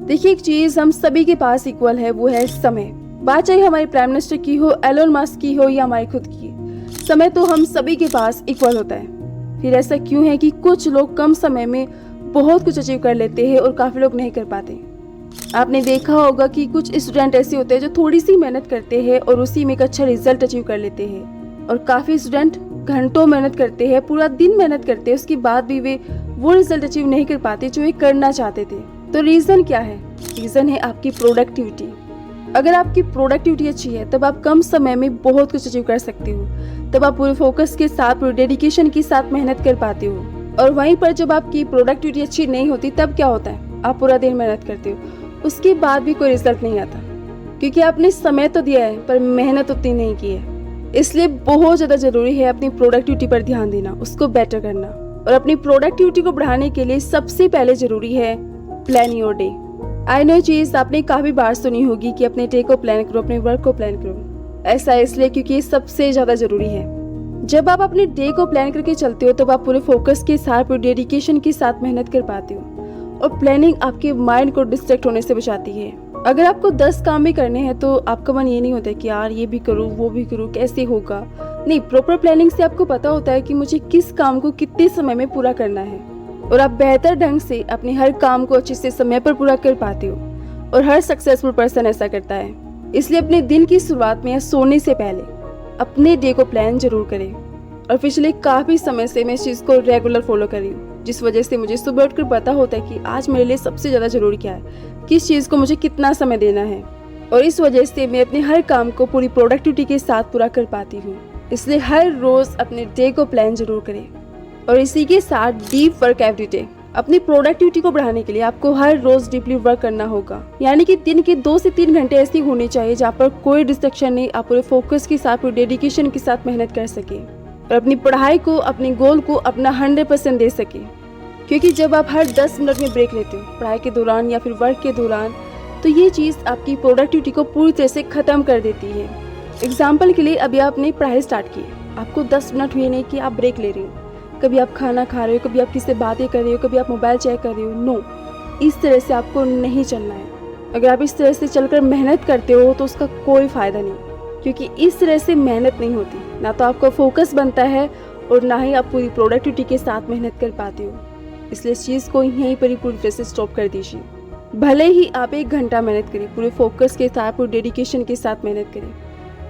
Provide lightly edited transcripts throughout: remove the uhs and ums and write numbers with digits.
देखिए, एक चीज हम सभी के पास इक्वल है, वो है समय। बात चाहे हमारे प्राइम मिनिस्टर की हो, एलोन मस्क की हो या हमारी खुद की, समय तो हम सभी के पास इक्वल होता है। फिर ऐसा क्यों है कि कुछ लोग कम समय में बहुत कुछ अचीव कर लेते हैं और काफी लोग नहीं कर पाते। आपने देखा होगा कि कुछ स्टूडेंट ऐसे होते हैं जो थोड़ी सी मेहनत करते हैं और उसी में एक अच्छा रिजल्ट अचीव कर लेते हैं, और काफी स्टूडेंट घंटों मेहनत करते हैं, पूरा दिन मेहनत करते हैं, उसके बाद भी वे वो रिजल्ट अचीव नहीं कर पाते जो वे करना चाहते थे। तो रीजन क्या है? रीजन है आपकी प्रोडक्टिविटी। अगर आपकी प्रोडक्टिविटी अच्छी है तब आप कम समय में बहुत कुछ अचीव कर सकते हो, तब आप पूरे फोकस के साथ, पूरे डेडिकेशन के साथ मेहनत कर पाते हो। और वहीं पर जब आपकी प्रोडक्टिविटी अच्छी नहीं होती तब क्या होता है? आप पूरा दिन मेहनत करते हो, उसके बाद भी कोई रिजल्ट नहीं आता, क्योंकि आपने समय तो दिया है पर मेहनत उतनी नहीं की है। इसलिए बहुत ज़्यादा ज़रूरी है अपनी प्रोडक्टिविटी पर ध्यान देना, उसको बेटर करना। और अपनी प्रोडक्टिविटी को बढ़ाने के लिए सबसे पहले ज़रूरी है plan your day. I know चीज़ आपने काफ़ी बार सुनी होगी कि अपने डे को प्लान करो, अपने वर्क को प्लान करो। ऐसा इसलिए क्योंकि ये सबसे ज़्यादा ज़रूरी है। जब आप अपने डे को प्लान करके चलते हो तब आप पूरे फोकस के साथ, पूरे डेडिकेशन के साथ मेहनत कर पाते हो, और प्लानिंग आपके माइंड को डिस्ट्रैक्ट होने से बचाती है। अगर आपको 10 काम भी करने हैं तो आपका मन ये नहीं होता कि यार ये भी करूँ, वो भी करूँ, कैसे होगा। नहीं, प्रॉपर प्लानिंग से आपको पता होता है कि मुझे किस काम को कितने समय में पूरा करना है, और आप बेहतर ढंग से अपने हर काम को अच्छे से समय पर पूरा कर पाते हो। और हर सक्सेसफुल पर्सन ऐसा करता है। इसलिए अपने दिन की शुरुआत में या सोने से पहले अपने डे को प्लान जरूर करें। और पिछले काफ़ी समय से मैं इस चीज़ को रेगुलर फॉलो कर रही हूँ, जिस वजह से मुझे सुबह उठकर पता होता है कि आज मेरे लिए सबसे ज़्यादा ज़रूरी क्या है, किस चीज़ को मुझे कितना समय देना है। और इस वजह से मैं अपने हर काम को पूरी प्रोडक्टिविटी के साथ पूरा कर पाती हूँ। इसलिए हर रोज़ अपने डे को प्लान जरूर करें। और इसी के साथ डीप वर्क एवरी डे। अपनी प्रोडक्टिविटी को बढ़ाने के लिए आपको हर रोज डीपली वर्क करना होगा, यानी कि दिन के 2 से 3 घंटे ऐसे होने चाहिए जहाँ पर कोई डिस्ट्रैक्शन नहीं, आप पूरे फोकस के साथ, पूरे डेडिकेशन के साथ मेहनत कर सके और अपनी पढ़ाई को, अपने गोल को अपना 100% दे सके। क्योंकि जब आप हर 10 मिनट में ब्रेक लेते हो पढ़ाई के दौरान या फिर वर्क के दौरान, तो ये चीज़ आपकी प्रोडक्टिविटी को पूरी तरह से ख़त्म कर देती है। एग्जाम्पल के लिए अभी आपने पढ़ाई स्टार्ट की, आपको 10 मिनट हुए नहीं कि आप ब्रेक ले रहे हो, कभी आप खाना खा रहे हो, कभी आप किसी से बातें कर रहे हो, कभी आप मोबाइल चेक कर रहे हो। नो, इस तरह से आपको नहीं चलना है। अगर आप इस तरह से चलकर मेहनत करते हो तो उसका कोई फ़ायदा नहीं, क्योंकि इस तरह से मेहनत नहीं होती। ना तो आपका फोकस बनता है और ना ही आप पूरी प्रोडक्टिविटी के साथ मेहनत कर पाते हो। इसलिए इस चीज़ को यहीं पर ही पूरी तरह से स्टॉप कर दीजिए। भले ही आप 1 घंटा मेहनत करें, पूरे फोकस के साथ, पूरे डेडिकेशन के साथ मेहनत करें,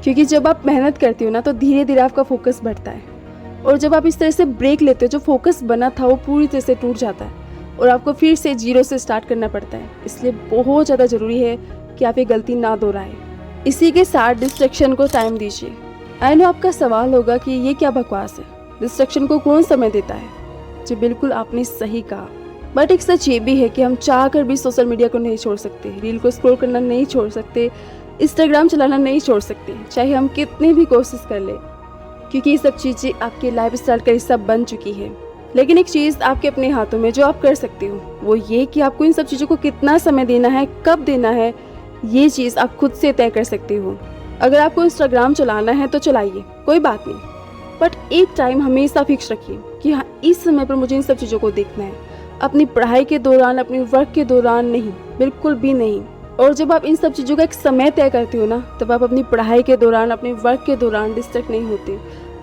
क्योंकि जब आप मेहनत करते हो ना तो धीरे धीरे आपका फोकस बढ़ता है। और जब आप इस तरह से ब्रेक लेते हो, जो फोकस बना था वो पूरी तरह से टूट जाता है और आपको फिर से 0 से स्टार्ट करना पड़ता है। इसलिए बहुत ज़्यादा ज़रूरी है कि आप ये गलती ना दोहराएं। इसी के साथ डिस्ट्रैक्शन को टाइम दीजिए। आई नो आपका सवाल होगा कि ये क्या बकवास है, डिस्ट्रैक्शन को कौन समय देता है। जी बिल्कुल, आपने सही कहा। बट एक सच ये भी है कि हम चाह कर भी सोशल मीडिया को नहीं छोड़ सकते, रील को स्क्रॉल करना नहीं छोड़ सकते, इंस्टाग्राम चलाना नहीं छोड़ सकते, चाहे हम कितनी भी कोशिश कर ले, क्योंकि ये सब चीज़ें आपके लाइफस्टाइल का हिस्सा बन चुकी है। लेकिन एक चीज़ आपके अपने हाथों में जो आप कर सकते हो वो ये कि आपको इन सब चीज़ों को कितना समय देना है, कब देना है, ये चीज़ आप खुद से तय कर सकते हो। अगर आपको इंस्टाग्राम चलाना है तो चलाइए, कोई बात नहीं, बट एक टाइम हमेशा फिक्स रखिए कि हाँ, इस समय पर मुझे इन सब चीज़ों को देखना है। अपनी पढ़ाई के दौरान, अपनी वर्क के दौरान नहीं, बिल्कुल भी नहीं। और जब आप इन सब चीज़ों का एक समय तय करते हो ना, तब आप अपनी पढ़ाई के दौरान, अपने वर्क के दौरान डिस्ट्रैक्ट नहीं होते।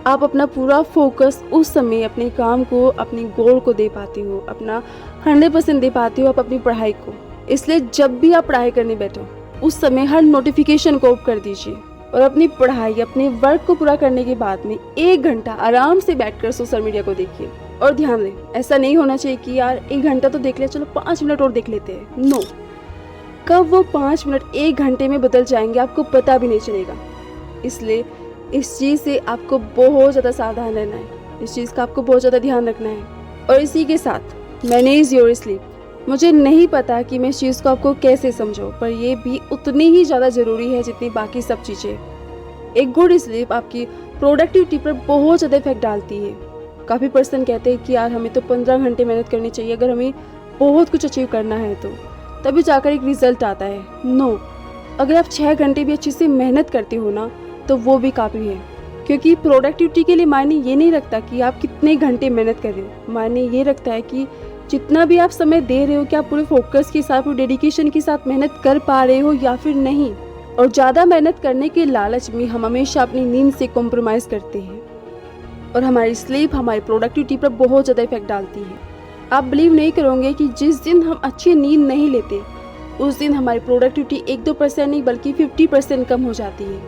आप अपना पूरा फोकस उस समय अपने काम को, अपनी गोल को दे पाते हो, अपना 100% दे पाते हो आप अपनी पढ़ाई को। इसलिए जब भी आप पढ़ाई करने बैठो उस समय हर नोटिफिकेशन को ऑफ कर दीजिए और अपनी पढ़ाई, अपने वर्क को पूरा करने के बाद में 1 घंटा आराम से बैठकर सोशल मीडिया को देखिए। और ध्यान दें, ऐसा नहीं होना चाहिए कि यार 1 घंटा तो देख लिया, चलो 5 मिनट और देख लेते हैं। नो, कब वो 5 मिनट 1 घंटे में बदल जाएंगे आपको पता भी नहीं चलेगा। इसलिए इस चीज़ से आपको बहुत ज़्यादा सावधान रहना है, इस चीज़ का आपको बहुत ज़्यादा ध्यान रखना है। और इसी के साथ मैनेज योर स्लीप। मुझे नहीं पता कि मैं इस चीज़ को आपको कैसे समझाऊं, पर ये भी उतनी ही ज़्यादा ज़रूरी है जितनी बाकी सब चीज़ें। एक गुड स्लीप आपकी प्रोडक्टिविटी पर बहुत ज़्यादा इफेक्ट डालती है। काफ़ी पर्सन कहते हैं कि यार हमें तो 15 घंटे मेहनत करनी चाहिए अगर हमें बहुत कुछ अचीव करना है तो तभी जाकर एक रिजल्ट आता है। नो, अगर आप 6 घंटे भी अच्छे से मेहनत करते हो ना तो वो भी काफ़ी है, क्योंकि प्रोडक्टिविटी के लिए मायने ये नहीं रखता कि आप कितने घंटे मेहनत कर रहे हो, मायने ये रखता है कि जितना भी आप समय दे रहे हो, क्या आप पूरे फोकस के साथ, पूरे डेडिकेशन के साथ मेहनत कर पा रहे हो या फिर नहीं। और ज़्यादा मेहनत करने के लालच में हम हमेशा अपनी नींद से कॉम्प्रोमाइज़ करते हैं और हमारी स्लीप हमारी प्रोडक्टिविटी पर बहुत ज़्यादा इफेक्ट डालती है। आप बिलीव नहीं करोगे कि जिस दिन हम अच्छी नींद नहीं लेते उस दिन हमारी प्रोडक्टिविटी 1-2% नहीं बल्कि 50% कम हो जाती है।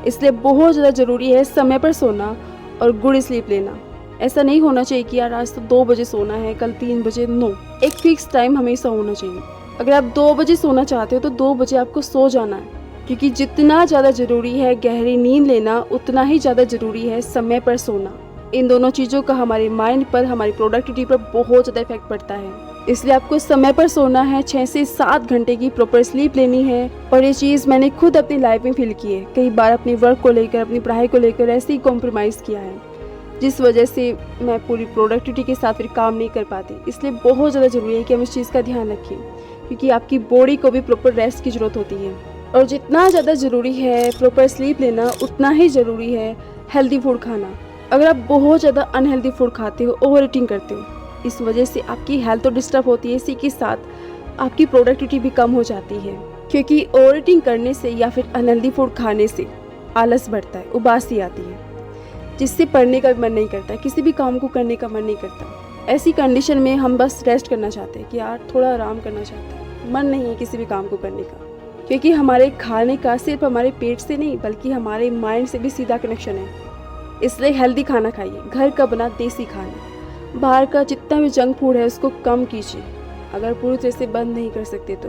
इसलिए बहुत ज़्यादा ज़रूरी है समय पर सोना और गुड स्लीप लेना। ऐसा नहीं होना चाहिए कि यार आज तो 2 बजे सोना है, कल 3 बजे। नो, एक फिक्स टाइम हमेशा होना चाहिए। अगर आप 2 बजे सोना चाहते हो तो 2 बजे आपको सो जाना है, क्योंकि जितना ज़्यादा ज़रूरी है गहरी नींद लेना उतना ही ज़्यादा ज़रूरी है समय पर सोना। इन दोनों चीज़ों का हमारे माइंड पर, हमारी प्रोडक्टिविटी पर बहुत ज़्यादा इफेक्ट पड़ता है। इसलिए आपको समय पर सोना है, 6 से 7 घंटे की प्रॉपर स्लीप लेनी है। और ये चीज़ मैंने खुद अपनी लाइफ में फील की है। कई बार अपनी वर्क को लेकर, अपनी पढ़ाई को लेकर ऐसे ही कॉम्प्रोमाइज़ किया है, जिस वजह से मैं पूरी प्रोडक्टिविटी के साथ फिर काम नहीं कर पाती। इसलिए बहुत ज़्यादा ज़रूरी है कि हम इस चीज़ का ध्यान रखें, क्योंकि आपकी बॉडी को भी प्रॉपर रेस्ट की ज़रूरत होती है। और जितना ज़्यादा ज़रूरी है प्रॉपर स्लीप लेना उतना ही ज़रूरी है हेल्दी फूड खाना। अगर आप बहुत ज़्यादा अनहेल्दी फूड खाते हो, ओवर ईटिंग करते हो, इस वजह से आपकी हेल्थ तो डिस्टर्ब होती है, इसी के साथ आपकी प्रोडक्टिविटी भी कम हो जाती है। क्योंकि ओवर ईटिंग करने से या फिर अनहेल्दी फूड खाने से आलस बढ़ता है, उबासी आती है, जिससे पढ़ने का भी मन नहीं करता, किसी भी काम को करने का मन नहीं करता। ऐसी कंडीशन में हम बस रेस्ट करना चाहते हैं कि यार थोड़ा आराम करना चाहते हैं, मन नहीं है किसी भी काम को करने का। क्योंकि हमारे खाने का सिर्फ हमारे पेट से नहीं बल्कि हमारे माइंड से भी सीधा कनेक्शन है। इसलिए हेल्दी खाना खाइए, घर का बना देसी खाना। बाहर का जितना भी जंक फूड है उसको कम कीजिए, अगर पूरी तरह से बंद नहीं कर सकते तो।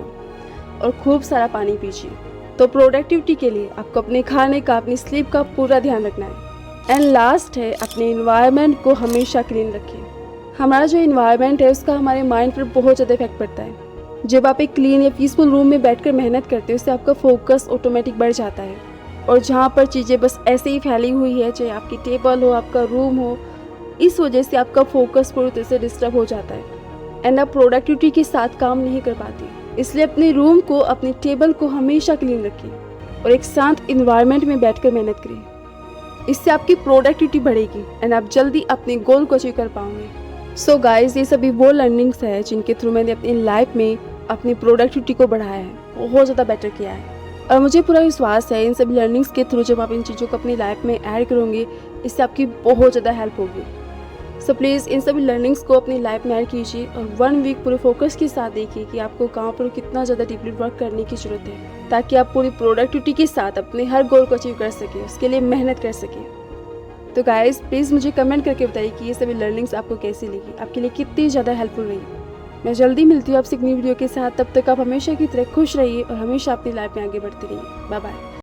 और खूब सारा पानी पीजिए। तो प्रोडक्टिविटी के लिए आपको अपने खाने का, अपनी स्लीप का पूरा ध्यान रखना है। एंड लास्ट है, अपने इन्वायरमेंट को हमेशा क्लीन रखें। हमारा जो इन्वायरमेंट है उसका हमारे माइंड पर बहुत ज़्यादा इफेक्ट पड़ता है। जब आप एक क्लीन या पीसफुल रूम में बैठकर मेहनत करते हो उससे आपका फोकस ऑटोमेटिक बढ़ जाता है। और जहाँ पर चीज़ें बस ऐसे ही फैली हुई है, चाहे आपकी टेबल हो, आपका रूम हो, इस वजह से आपका फोकस पूरी तरह से डिस्टर्ब हो जाता है एंड आप प्रोडक्टिविटी के साथ काम नहीं कर पाते। इसलिए अपने रूम को, अपनी टेबल को हमेशा क्लीन रखें और एक शांत इन्वायरमेंट में बैठकर मेहनत करें। इससे आपकी प्रोडक्टिविटी बढ़ेगी एंड आप जल्दी अपने गोल को अचीव कर पाओगे। सो गाइस, ये सभी वो लर्निंग्स है जिनके थ्रू मैंने अपनी लाइफ में अपनी प्रोडक्टिविटी को बढ़ाया है, बहुत ज़्यादा बेटर किया है। और मुझे पूरा विश्वास है इन सभी लर्निंग्स के थ्रू जब आप इन चीज़ों को अपनी लाइफ में ऐड करोगे इससे आपकी बहुत ज़्यादा हेल्प होगी। सो प्लीज़ इन सभी लर्निंग्स को अपनी लाइफ में ऐड कीजिए और 1 वीक पूरे फोकस के साथ देखिए कि आपको कहाँ पर कितना ज़्यादा डीपली वर्क करने की ज़रूरत है, ताकि आप पूरी प्रोडक्टिविटी के साथ अपने हर गोल को अचीव कर सकें, उसके लिए मेहनत कर सकें। तो गाइस, प्लीज़ मुझे कमेंट करके बताइए कि ये सभी लर्निंग्स आपको कैसी लगी, आपके लिए कितनी ज़्यादा हेल्पफुल रही। मैं जल्दी मिलती हूँ आपसे एक नई वीडियो के साथ। तब तक आप हमेशा की तरह खुश रहिए और हमेशा अपनी लाइफ में आगे बढ़ते रहिए। Bye bye.